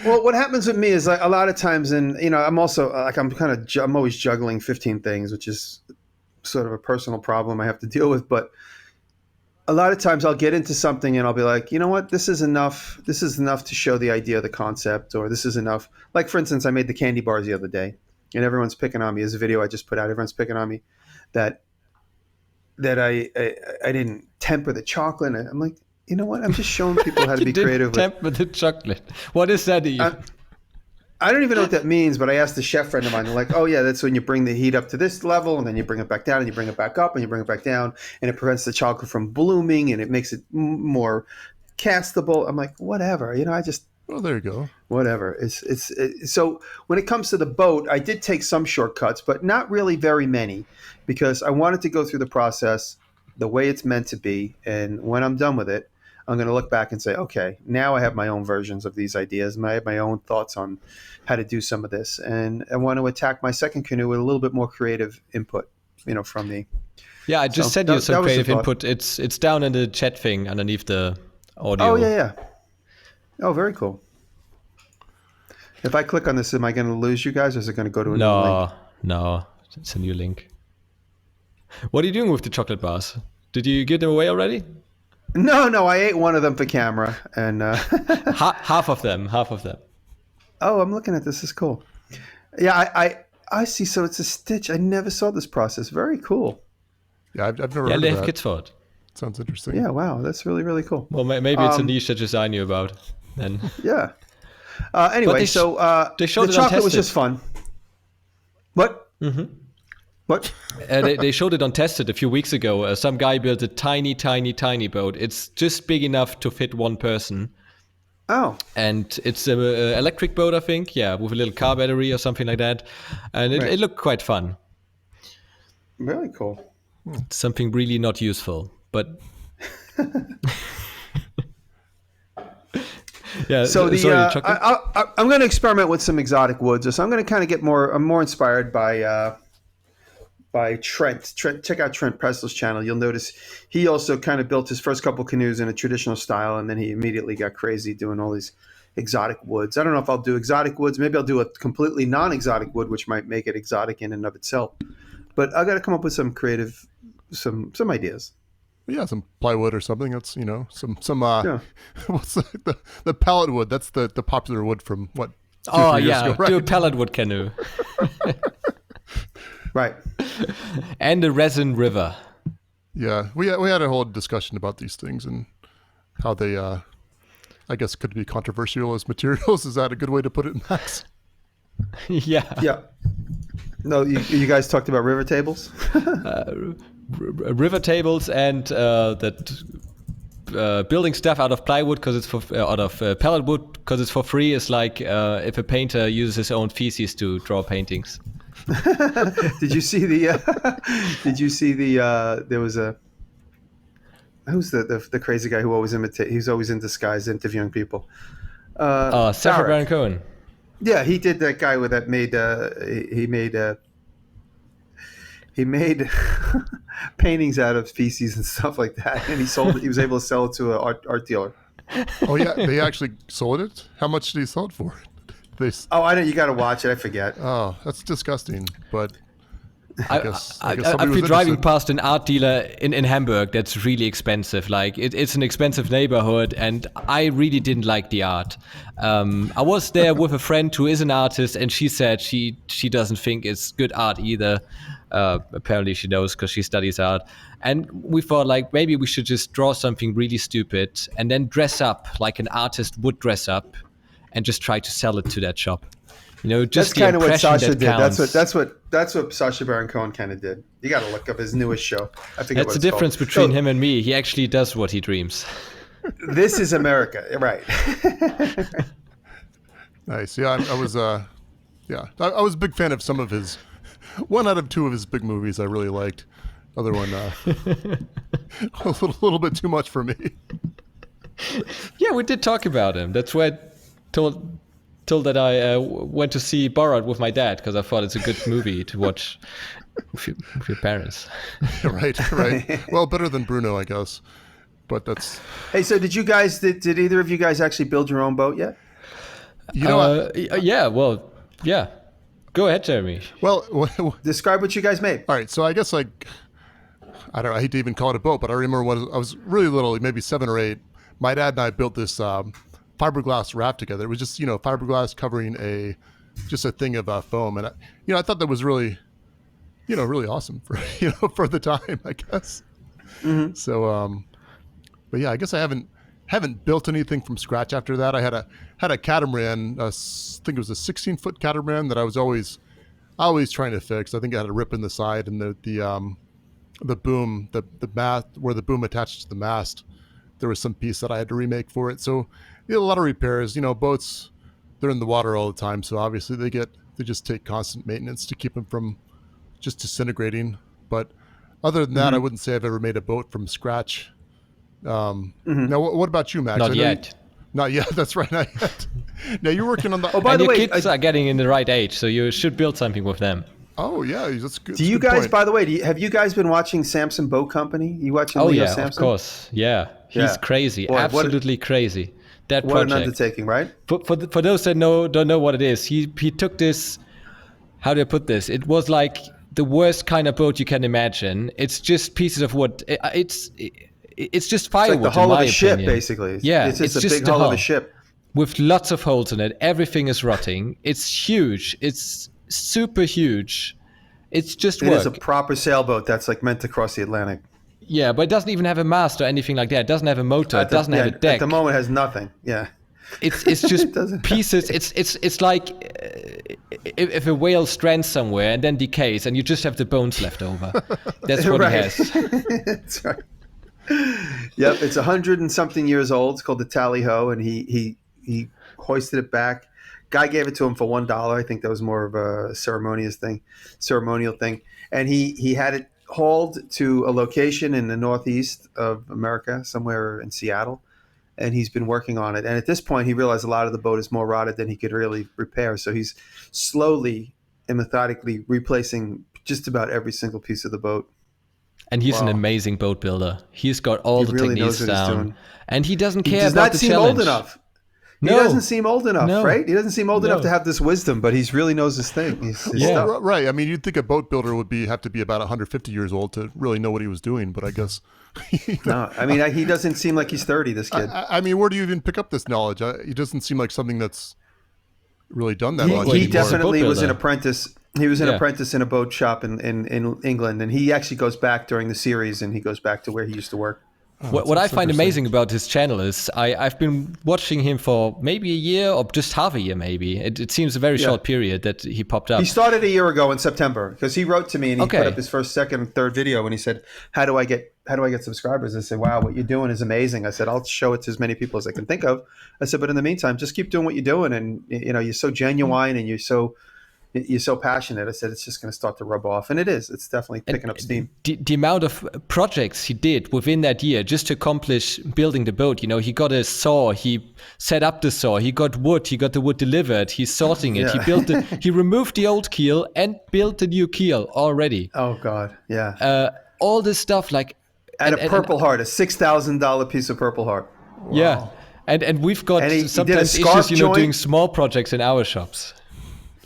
Well, what happens with me is like a lot of times, and I'm also like I'm always juggling 15 things, which is sort of a personal problem I have to deal with. But a lot of times I'll get into something and I'll be like, you know what, this is enough. This is enough to show the idea, the concept, or this is enough. Like for instance, I made the candy bars the other day, and everyone's picking on me. There's a video I just put out. Everyone's picking on me that I didn't temper the chocolate. And I'm like, you know what? I'm just showing people how to be creative. Temper the chocolate. What is that? I don't even know what that means, but I asked a chef friend of mine. They're like, oh, yeah, that's when you bring the heat up to this level, and then you bring it back down, and you bring it back up, and you bring it back down, and it prevents the chocolate from blooming, and it makes it more castable. I'm like, whatever. I just... Well, there you go. Whatever. So when it comes to the boat, I did take some shortcuts, but not really very many, because I wanted to go through the process the way it's meant to be, and when I'm done with it, I'm going to look back and say, okay, now I have my own versions of these ideas, and I have my own thoughts on how to do some of this. And I want to attack my second canoe with a little bit more creative input, from me. Yeah, I just sent you some creative input. It's down in the chat thing underneath the audio. Oh, yeah. Oh, very cool. If I click on this, am I going to lose you guys, or is it going to go to another link? No, it's a new link. What are you doing with the chocolate bars? Did you give them away already? No, I ate one of them for camera, and half of them. Oh, I'm looking at this. This is cool. Yeah, I see. So it's a stitch. I never saw this process. Very cool. Yeah, I've never Yeah, heard they of have that. kits for it. Sounds interesting. Yeah, wow, that's really, really cool. Well, maybe it's a niche that just I knew about. Then. Yeah. Anyway, they so showed the it on chocolate was Tested. just fun. What? Mm-hmm. What? They showed it on Tested a few weeks ago. Some guy built a tiny, tiny, tiny boat. It's just big enough to fit one person. Oh. And it's an electric boat, I think. Yeah, with a little car battery or something like that. And Right. it looked quite fun. Really cool. Something really not useful, but... Yeah, So sorry, chocolate? I'm going to experiment with some exotic woods. So I'm going to kind of get I'm more inspired by Trent. Check out Trent Preslow's channel. You'll notice he also kind of built his first couple canoes in a traditional style, and then he immediately got crazy doing all these exotic woods. I don't know if I'll do exotic woods. Maybe I'll do a completely non-exotic wood, which might make it exotic in and of itself. But I got to come up with some creative, some ideas. Yeah, some plywood or something. That's some Yeah. what's the pallet wood? That's the popular wood from what? 2 Oh, 3 years yeah, ago, right? do a pellet wood canoe. Right. And a resin river. Yeah, we had a whole discussion about these things and how they, I guess, could be controversial as materials. Is that a good way to put it, Max? Yeah. Yeah. No, you guys talked about river tables. River tables and that building stuff out of plywood because it's out of pellet wood because it's for free is like if a painter uses his own feces to draw paintings. Did you see there was a who's the crazy guy who always he's always in disguise interviewing people. Sacha Baron Cohen. Yeah, he did that guy with that he made paintings out of feces and stuff like that, and he was able to sell it to an art dealer. Oh yeah, they actually sold it. How much did he sell it for? I know, you got to watch it. I forget. Oh, that's disgusting. But I guess I've somebody been was driving interested. past an art dealer in Hamburg that's really expensive. Like it's an expensive neighborhood, and I really didn't like the art. I was there with a friend who is an artist, and she said she doesn't think it's good art either. Apparently she knows because she studies art. And we thought like maybe we should just draw something really stupid and then dress up like an artist would dress up and just try to sell it to that shop. Just that's the kind of what impression Sacha that did. counts. That's what Sacha Baron Cohen kind of did. You got to look up his newest show. I forget That's what the it's difference called. between him and me. He actually does what he dreams. This is America, right? Nice. Yeah, I was. I was a big fan of some of his. 1 out of 2 of his big movies I really liked. Other one, a little bit too much for me. Yeah, we did talk about him. That's why I told that I went to see Borat with my dad because I thought it's a good movie to watch with your parents. Right. Well, better than Bruno, I guess. But that's. Hey, so did either of you guys actually build your own boat yet? Yeah. Well, yeah. Go ahead, Jeremy. Well, Describe what you guys made. all right. So I guess I don't know. I hate to even call it a boat, but I remember when I was really little, maybe 7 or 8. My dad and I built this fiberglass raft together. It was just fiberglass covering a thing of foam, and I thought that was really, really awesome for for the time, I guess. Mm-hmm. So, but yeah, I guess I haven't built anything from scratch after that. I had a catamaran. I think it was a 16-foot catamaran that I was always trying to fix. I think it had a rip in the side, and the boom, the mast where the boom attached to the mast, there was some piece that I had to remake for it. So a lot of repairs. Boats, they're in the water all the time, so obviously they just take constant maintenance to keep them from just disintegrating. But other than that, I wouldn't say I've ever made a boat from scratch. Now, what about you, Max? Not yet. Not yet. That's right. Not yet. Now you're working on the. Oh, by And the your way, kids are getting in the right age, so you should build something with them. Oh yeah, that's good. do you That's a good guys? point. By the way, have you guys been watching Samson Boat Company? You watching Oh Leo yeah, Samson? of course. Yeah, he's Yeah. crazy, Boy, absolutely crazy. That What an project. undertaking, right? For those that don't know what it is, he took this. How do I put this? It was like the worst kind of boat you can imagine. It's just pieces of wood. It's just It's firewood. like the hull in of my a ship, opinion. basically. Yeah, it's just a just big the hull of hull a ship. with lots of holes in it. Everything is rotting. It's huge. It's super huge. It's just It work. is a proper sailboat that's like meant to cross the Atlantic. Yeah, but it doesn't even have a mast or anything like that. It doesn't have a motor. It doesn't have a deck. At the moment, it has nothing. Yeah. It's just pieces. It's like if a whale strands somewhere and then decays, and you just have the bones left over. That's what it has. That's right. Yep, it's 100 and something years old. It's called the Tally Ho, and he hoisted it back. Guy gave it to him for $1. I think that was more of a ceremonial thing. And he had it hauled to a location in the northeast of America, somewhere in Seattle. And he's been working on it. And at this point, he realized a lot of the boat is more rotted than he could really repair. So he's slowly and methodically replacing just about every single piece of the boat. And he's an amazing boat builder. He's got all the really techniques knows what he's down. doing. And he doesn't care He does about not the seem challenge. old enough. No. He doesn't seem old enough, No. right? He doesn't seem old No. enough to have this wisdom, but he really knows his thing. His stuff. Right. I mean, you'd think a boat builder would have to be about 150 years old to really know what he was doing, but I guess. No, I mean, he doesn't seem like he's 30, this kid. I mean, where do you even pick up this knowledge? It doesn't seem like something that's really done that much. He anymore. definitely was an builder. apprentice. He was an apprentice in a boat shop in England, and he actually goes back during the series, and he goes back to where he used to work. What I find amazing about his channel is I've been watching him for maybe a year or just half a year maybe. It seems a very short period that he popped up. He started a year ago in September because he wrote to me and he Okay. put up his first, second, third video and he said, "How do I get subscribers?" I said, "Wow, what you're doing is amazing." I said, "I'll show it to as many people as I can think of." I said, "But in the meantime, just keep doing what you're doing, and you're so genuine and you're so passionate." I said, "It's just going to start to rub off," and it is. It's definitely picking up steam. The amount of projects he did within that year just to accomplish building the boat, he got a saw, he set up the saw, he got the wood delivered, he's sorting it, he removed the old keel and built the new keel already. Oh God, yeah. All this stuff like And a Purple Heart, a $6,000 piece of Purple Heart. Wow. Yeah, and we've got And he did a sometimes scarf issues, joint. doing small projects in our shops.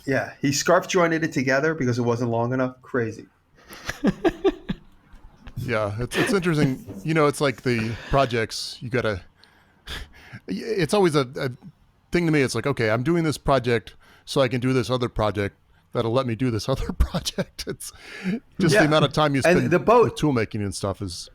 Yeah, he scarf jointed it together because it wasn't long enough. Crazy. Yeah, it's interesting. It's like the projects you gotta. It's always a thing to me. It's like, okay, I'm doing this project so I can do this other project that'll let me do this other project. It's just the amount of time you spend And the boat- with tool making and stuff is.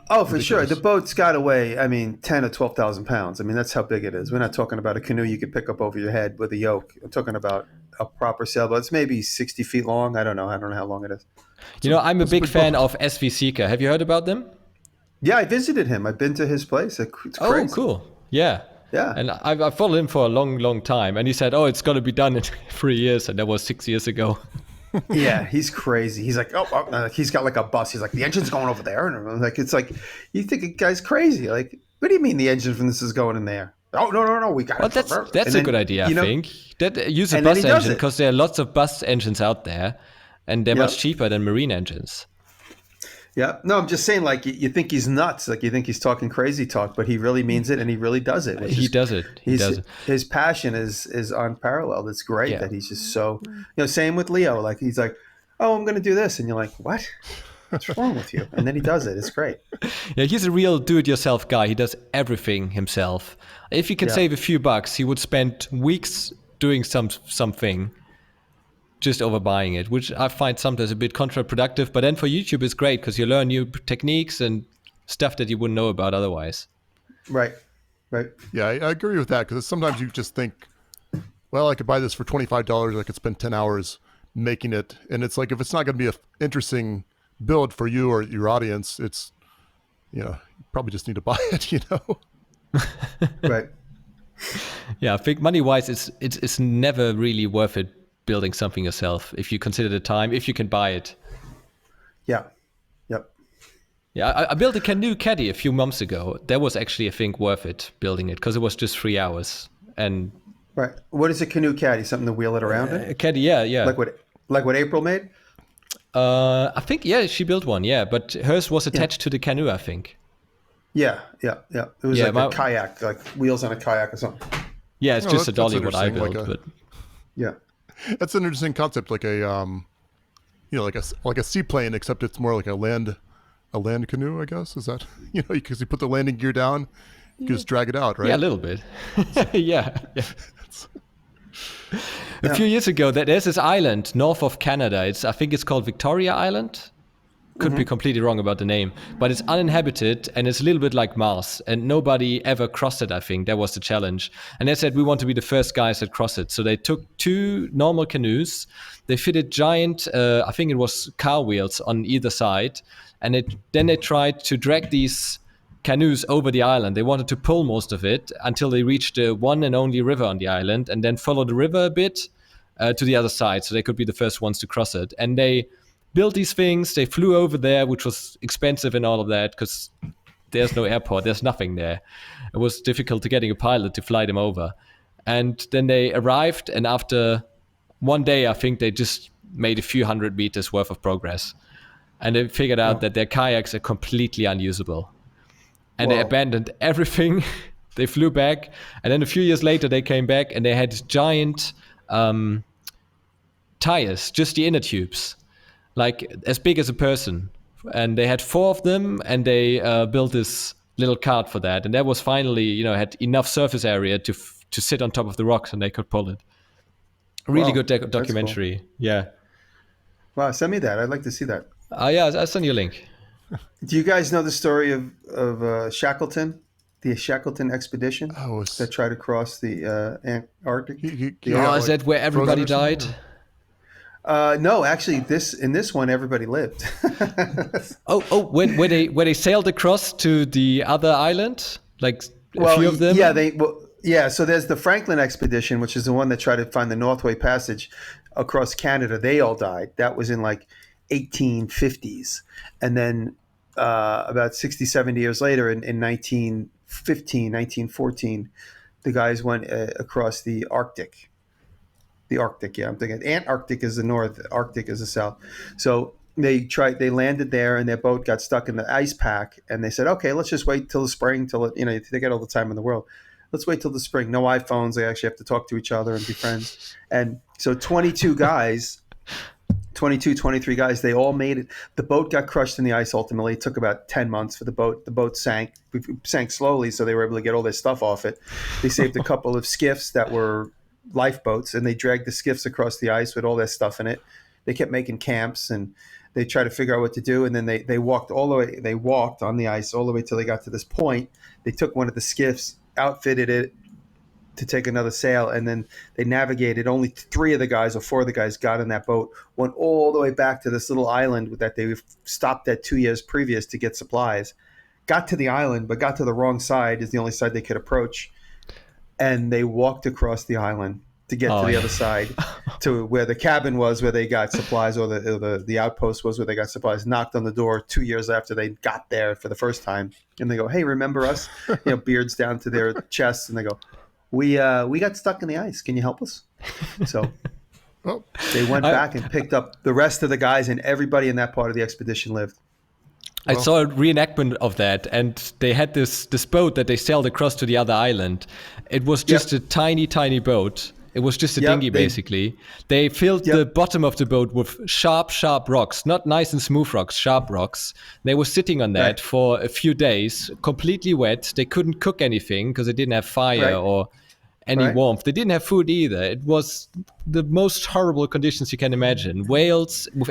Oh, for sure. The boat's got to weigh, 10 or 12,000 pounds. That's how big it is. We're not talking about a canoe you could pick up over your head with a yoke. I'm talking about a proper sailboat. It's maybe 60 feet long. I don't know how long it is. I'm a big fan of SV Seeker. Have you heard about them? Yeah, I visited him. I've been to his place. It's crazy. Oh, cool. Yeah. Yeah. And I followed him for a long, long time. And he said, oh, it's going to be done in 3 years. And that was 6 years ago. Yeah, he's crazy. He's like, he's got like a bus. He's like, the engine's going over there. And it's like, you think a guy's crazy. Like, what do you mean the engine from this is going in there? Oh, no, we got Well, it. that's a good idea, I think. Use a and then bus he does engine it. because there are lots of bus engines out there. And they're Yep. much cheaper than marine engines. Yeah. No, I'm just saying, like, you think he's nuts. Like, you think he's talking crazy talk, but he really means it and he really does it. He does it. He does it. His passion is unparalleled. It's great that he's just so, same with Leo. Like, he's like, oh, I'm going to do this. And you're like, what? What's wrong with you? And then he does it. It's great. Yeah, he's a real do-it-yourself guy. He does everything himself. If he can save a few bucks, he would spend weeks doing something just overbuying it, which I find sometimes a bit counterproductive. But then for YouTube, it's great because you learn new techniques and stuff that you wouldn't know about otherwise. Right. Yeah, I agree with that because sometimes you just think, well, I could buy this for $25. I could spend 10 hours making it. And it's like, if it's not going to be an interesting build for you or your audience, it's, you probably just need to buy it, Right. Yeah, I think money-wise, it's never really worth it building something yourself if you consider the time, if you can buy it. Yeah. Yep. Yeah, I built a canoe caddy a few months ago. That was actually, I think, worth it building it because it was just 3 hours. And Right. What is a canoe caddy? Something to wheel it around in? a caddy, yeah. Like what April made? I think, she built one, but hers was attached to the canoe, I think. Yeah. It was like a kayak, like wheels on a kayak or something. Yeah, it's just a that's dolly what I interesting, built, but Yeah. That's an interesting concept, like a like a seaplane, except it's more like a land canoe, I guess. Is that because you put the landing gear down, you can just drag it out, right? yeah, a little bit. yeah. A few years ago, there's this island north of Canada. I think it's called Victoria Island. Could be completely wrong about the name, but it's uninhabited and it's a little bit like Mars, and nobody ever crossed it. I think that was the challenge, and they said we want to be the first guys that cross it. So they took 2 normal canoes, they fitted giant, I think it was car wheels on either side, and then they tried to drag these canoes over the island. They wanted to pull most of it until they reached the one and only river on the island, and then follow the river a bit to the other side, so they could be the first ones to cross it. And they built these things, they flew over there, which was expensive and all of that, because there's no airport, there's nothing there. It was difficult to getting a pilot to fly them over. And then they arrived, and after one day, I think they just made a few hundred meters worth of progress. And they figured out that their kayaks are completely unusable. And they abandoned everything. They flew back, and then a few years later, they came back, and they had giant tires, just the inner tubes, like as big as a person, and they had 4 of them, and they built this little cart for that, and that was finally, had enough surface area to sit on top of the rocks, and they could pull it. Really good documentary. Cool. Yeah. Wow, send me that. I'd like to see that. Yeah, I'll send you a link. Do you guys know the story of Shackleton, the Shackleton expedition that tried to cross the Antarctic? Is that where everybody died? No, actually, in this one, everybody lived. Where they sailed across to the other island, like a few of them. Yeah, so there's the Franklin expedition, which is the one that tried to find the Northway Passage across Canada. They all died. That was in like 1850s, and then about 60, 70 years later, in 1915, 1914, the guys went across the Arctic. The Arctic, yeah. I'm thinking Antarctic is the north, Arctic is the south. So they landed there, and their boat got stuck in the ice pack, and they said, okay, let's just wait till the spring, they got all the time in the world. Let's wait till the spring. No iPhones. They actually have to talk to each other and be friends. And so 23 guys, they all made it. The boat got crushed in the ice ultimately. It took about 10 months for the boat. The boat sank. It sank slowly, so they were able to get all their stuff off it. They saved a couple of skiffs that were lifeboats, and they dragged the skiffs across the ice with all their stuff in it. They kept making camps, and they tried to figure out what to do. And then they walked all the way. They walked on the ice all the way till they got to this point. They took one of the skiffs, outfitted it to take another sail, and then they navigated. Only 3 of the guys or 4 of the guys got in that boat, went all the way back to this little island that they stopped at 2 years previous to get supplies. Got to the island, but got to the wrong side, is the only side they could approach. And they walked across the island to get to the other side, to where the cabin was, where they got supplies, or the outpost was where they got supplies. Knocked on the door 2 years after they got there for the first time, and they go, "Hey, remember us?" Beards down to their chests, and they go, "We got stuck in the ice. Can you help us?" So they went back and picked up the rest of the guys, and everybody in that part of the expedition lived. I saw a reenactment of that, and they had this boat that they sailed across to the other island. It was just a tiny, tiny boat. It was just a dinghy, basically. They filled the bottom of the boat with sharp, sharp rocks, not nice and smooth rocks, sharp rocks. They were sitting on that for a few days, completely wet. They couldn't cook anything because they didn't have fire or any warmth. They didn't have food either. It was the most horrible conditions you can imagine. Whales with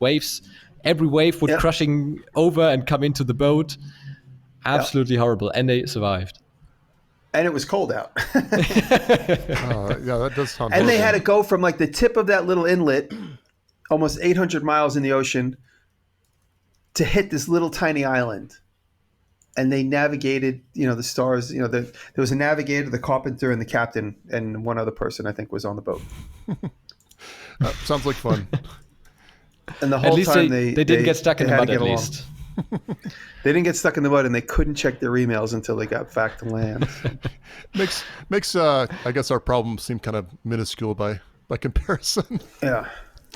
waves. Every wave would crushing over and come into the boat. Absolutely horrible. And they survived. And it was cold out. That does sound And they had to go from like the tip of that little inlet, almost 800 miles in the ocean, to hit this little tiny island. And they navigated, the stars. There was a navigator, the carpenter, and the captain, and one other person, I think, was on the boat. Sounds like fun. And the whole time they didn't get stuck in the mud, at least. They didn't get stuck in the mud, and they couldn't check their emails until they got back to land. makes I guess our problem seem kind of minuscule by comparison. Yeah.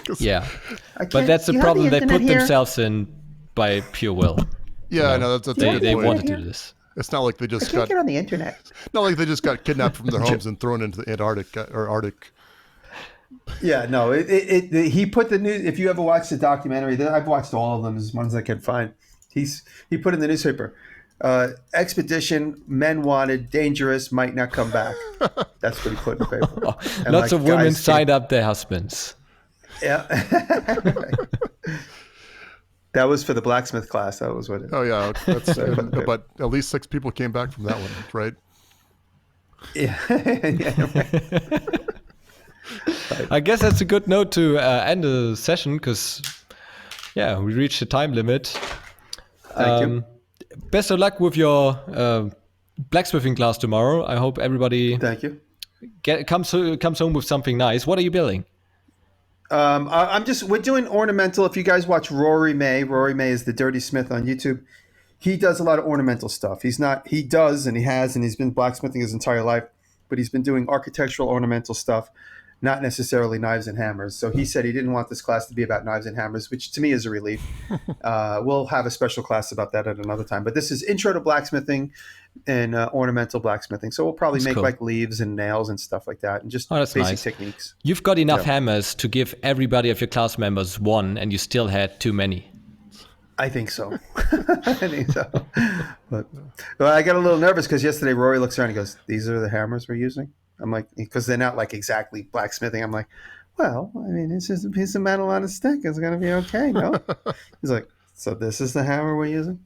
But that's the problem they put themselves in by pure will. Yeah, I know that's a good they point. wanted to do this. It's not like they just get on the internet. Not like they just got kidnapped from their homes and thrown into the Antarctic or Arctic. Yeah, no. He put the news. If you ever watched the documentary, I've watched all of them as ones I could find. He put in the newspaper, expedition, men wanted, dangerous, might not come back. That's what he put in the paper. And Lots of women signed up their husbands. Yeah. That was for the blacksmith class. That was what it. Oh yeah, but at least 6 people came back from that one, right? Yeah. Right. I guess that's a good note to end the session because, yeah, we reached the time limit. Thank you. Best of luck with your blacksmithing class tomorrow. I hope everybody Thank you. comes home with something nice. What are you building? We're doing ornamental. If you guys watch Rory May is the Dirty Smith on YouTube. He does a lot of ornamental stuff. He's been blacksmithing his entire life, but he's been doing architectural ornamental stuff, not necessarily knives and hammers. So he said he didn't want this class to be about knives and hammers, which to me is a relief. We'll have a special class about that at another time. But this is intro to blacksmithing and ornamental blacksmithing. So we'll probably make like leaves and nails and stuff like that, and just basic techniques. You've got enough hammers to give everybody of your class members one, and you still had too many. I think so. But I got a little nervous because yesterday Rory looks around and goes, "These are the hammers we're using?" I'm like, because they're not like exactly blacksmithing. I'm like, well, I mean, it's just a piece of metal on a stick. It's going to be okay, no? He's like, so this is the hammer we're using?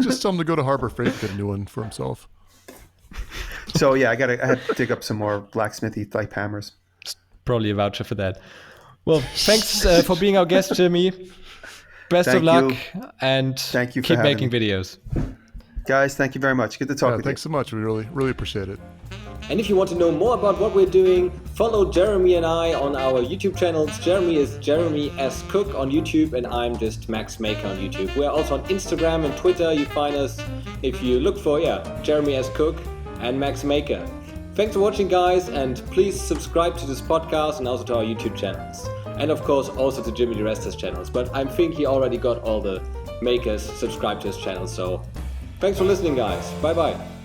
Just tell him to go to Harbor Freight and get a new one for himself. So yeah, I had to dig up some more blacksmithy type hammers. Probably a voucher for that. Well, thanks for being our guest, Jimmy. Best of luck, and thank you for keep making videos. Guys, thank you very much. Good to talk with you. Thanks so much. We really appreciate it. And if you want to know more about what we're doing, follow Jeremy and I on our YouTube channels. Jeremy is Jeremy S. Cook on YouTube, and I'm just Max Maker on YouTube. We're also on Instagram and Twitter. You find us if you look for, Jeremy S. Cook and Max Maker. Thanks for watching, guys, and please subscribe to this podcast and also to our YouTube channels. And of course, also to Jimmy Diresta's channels. But I think he already got all the makers subscribed to his channel, so thanks for listening, guys. Bye-bye.